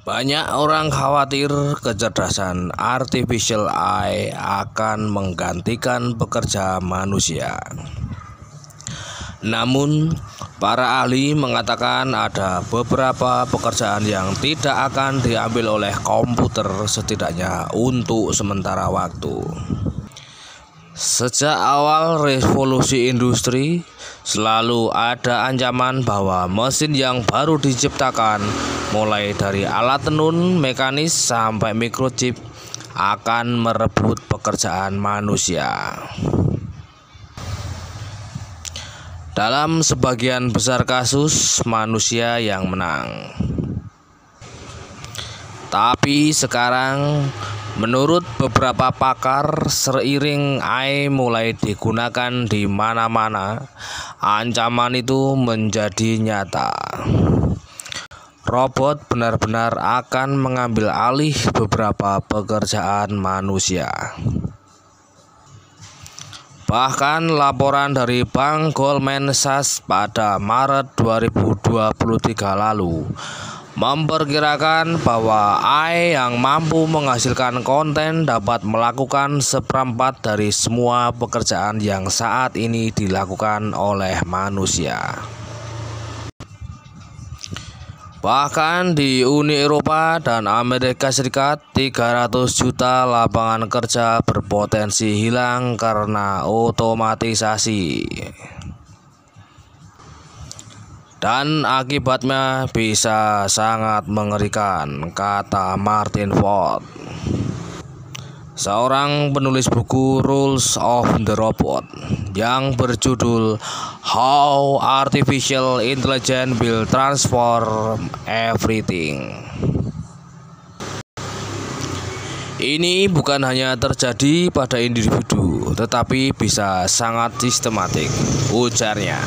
Banyak orang khawatir kecerdasan artificial AI akan menggantikan pekerja manusia. Namun, para ahli mengatakan ada beberapa pekerjaan yang tidak akan diambil oleh komputer, setidaknya untuk sementara waktu. Sejak awal revolusi industri, selalu ada ancaman bahwa mesin yang baru diciptakan, mulai dari alat tenun, mekanis, sampai microchip, akan merebut pekerjaan manusia. Dalam sebagian besar kasus, manusia yang menang. Tapi sekarang, menurut beberapa pakar, seiring AI mulai digunakan di mana-mana, ancaman itu menjadi nyata. Robot benar-benar akan mengambil alih beberapa pekerjaan manusia. Bahkan laporan dari Bank Goldman Sachs pada Maret 2023 lalu memperkirakan bahwa AI yang mampu menghasilkan konten dapat melakukan seperempat dari semua pekerjaan yang saat ini dilakukan oleh manusia. Bahkan di Uni Eropa dan Amerika Serikat, 300 juta lapangan kerja berpotensi hilang karena otomatisasi. Dan akibatnya bisa sangat mengerikan, kata Martin Ford, seorang penulis buku Rules of the Robot yang berjudul How Artificial Intelligence Will Transform Everything. Ini bukan hanya terjadi pada individu, tetapi bisa sangat sistematik, ujarnya.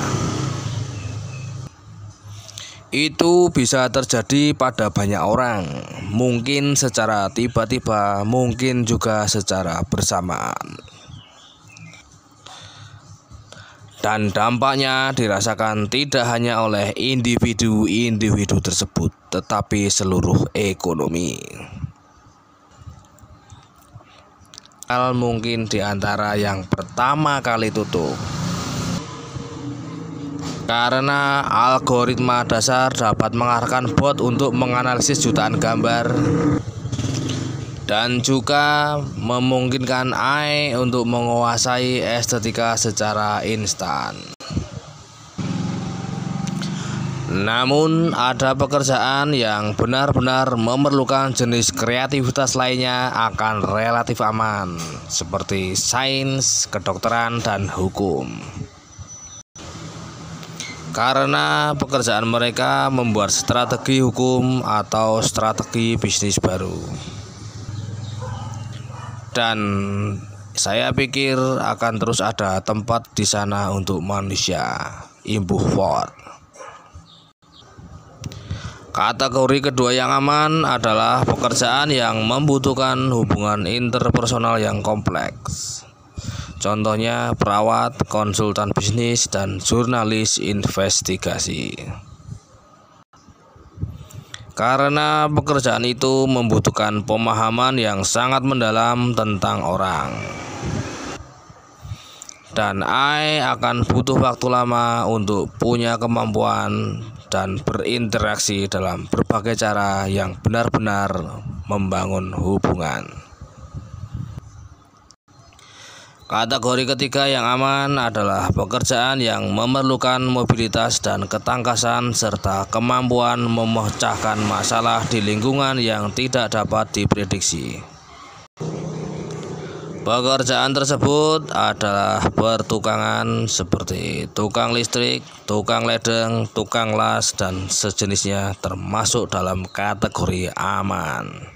Itu bisa terjadi pada banyak orang, mungkin secara tiba-tiba, mungkin juga secara bersamaan. Dan dampaknya dirasakan tidak hanya oleh individu-individu tersebut, tetapi seluruh ekonomi. Hal mungkin di antara yang pertama kali tutup, karena algoritma dasar dapat mengarahkan bot untuk menganalisis jutaan gambar, dan juga memungkinkan AI untuk menguasai estetika secara instan. Namun ada pekerjaan yang benar-benar memerlukan jenis kreativitas lainnya akan relatif aman, seperti sains, kedokteran, dan hukum. Karena pekerjaan mereka membuat strategi hukum atau strategi bisnis baru. Dan saya pikir akan terus ada tempat di sana untuk manusia, imbuh Ford. Kategori kedua yang aman adalah pekerjaan yang membutuhkan hubungan interpersonal yang kompleks. Contohnya perawat, konsultan bisnis, dan jurnalis investigasi. Karena pekerjaan itu membutuhkan pemahaman yang sangat mendalam tentang orang. Dan AI akan butuh waktu lama untuk punya kemampuan dan berinteraksi dalam berbagai cara yang benar-benar membangun hubungan. Kategori ketiga yang aman adalah pekerjaan yang memerlukan mobilitas dan ketangkasan serta kemampuan memecahkan masalah di lingkungan yang tidak dapat diprediksi. Pekerjaan tersebut adalah pertukangan seperti tukang listrik, tukang ledeng, tukang las, dan sejenisnya termasuk dalam kategori aman.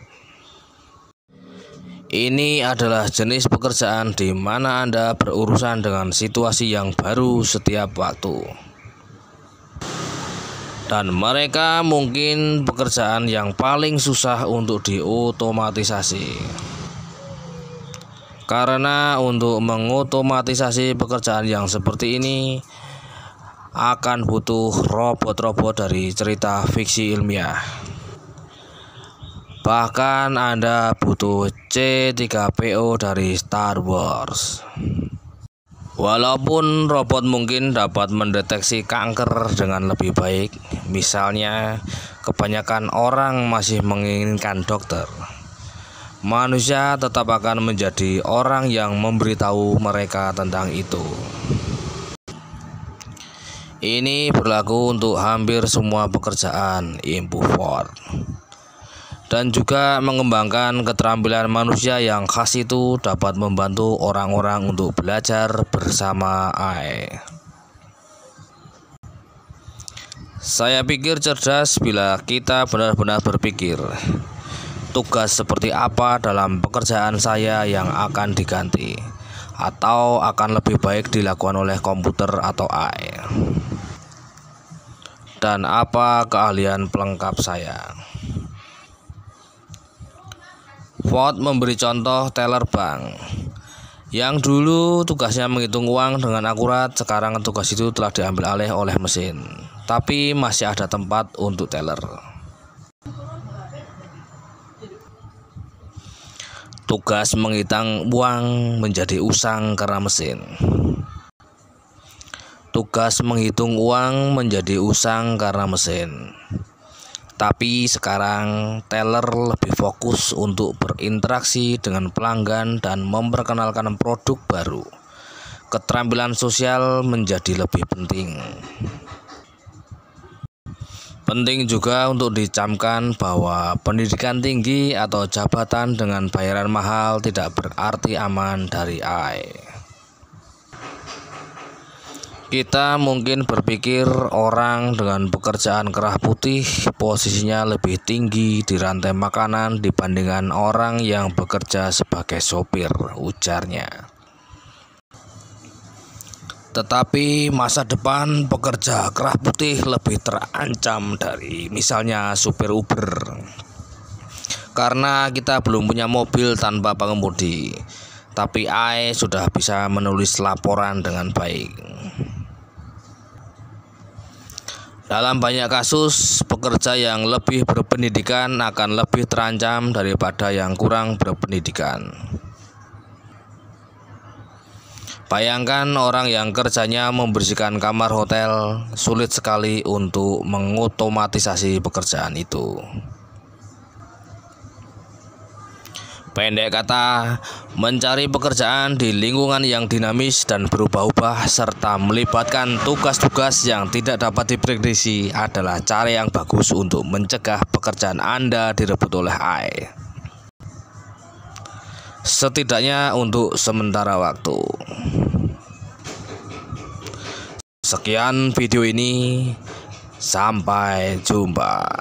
Ini adalah jenis pekerjaan di mana Anda berurusan dengan situasi yang baru setiap waktu. Dan mereka mungkin pekerjaan yang paling susah untuk diotomatisasi. Karena untuk mengotomatisasi pekerjaan yang seperti ini akan butuh robot-robot dari cerita fiksi ilmiah. Bahkan Anda butuh C3PO dari Star Wars. Walaupun robot mungkin dapat mendeteksi kanker dengan lebih baik, misalnya kebanyakan orang masih menginginkan dokter, manusia tetap akan menjadi orang yang memberitahu mereka tentang itu. Ini berlaku untuk hampir semua pekerjaan, imbuh Ford. Dan juga mengembangkan keterampilan manusia yang khas itu dapat membantu orang-orang untuk belajar bersama AI. Saya pikir cerdas bila kita benar-benar berpikir, tugas seperti apa dalam pekerjaan saya yang akan diganti atau akan lebih baik dilakukan oleh komputer atau AI, dan apa keahlian pelengkap saya. Ford memberi contoh teller bank yang dulu tugasnya menghitung uang dengan akurat. Sekarang tugas itu telah diambil alih oleh mesin, tapi masih ada tempat untuk teller. Tugas menghitung uang menjadi usang karena mesin. Tugas menghitung uang menjadi usang karena mesin. Tapi sekarang teller lebih fokus untuk berinteraksi dengan pelanggan dan memperkenalkan produk baru. Keterampilan sosial menjadi lebih penting. Penting juga untuk dicamkan bahwa pendidikan tinggi atau jabatan dengan bayaran mahal tidak berarti aman dari AI. Kita mungkin berpikir orang dengan pekerjaan kerah putih posisinya lebih tinggi di rantai makanan dibandingkan orang yang bekerja sebagai sopir, ujarnya. Tetapi masa depan pekerja kerah putih lebih terancam dari misalnya supir Uber. Karena kita belum punya mobil tanpa pengemudi, tapi AI sudah bisa menulis laporan dengan baik. Dalam banyak kasus, pekerja yang lebih berpendidikan akan lebih terancam daripada yang kurang berpendidikan. Bayangkan orang yang kerjanya membersihkan kamar hotel, sulit sekali untuk mengotomatisasi pekerjaan itu. Pendek kata, mencari pekerjaan di lingkungan yang dinamis dan berubah-ubah serta melibatkan tugas-tugas yang tidak dapat diprediksi adalah cara yang bagus untuk mencegah pekerjaan Anda direbut oleh AI. Setidaknya untuk sementara waktu. Sekian video ini, sampai jumpa.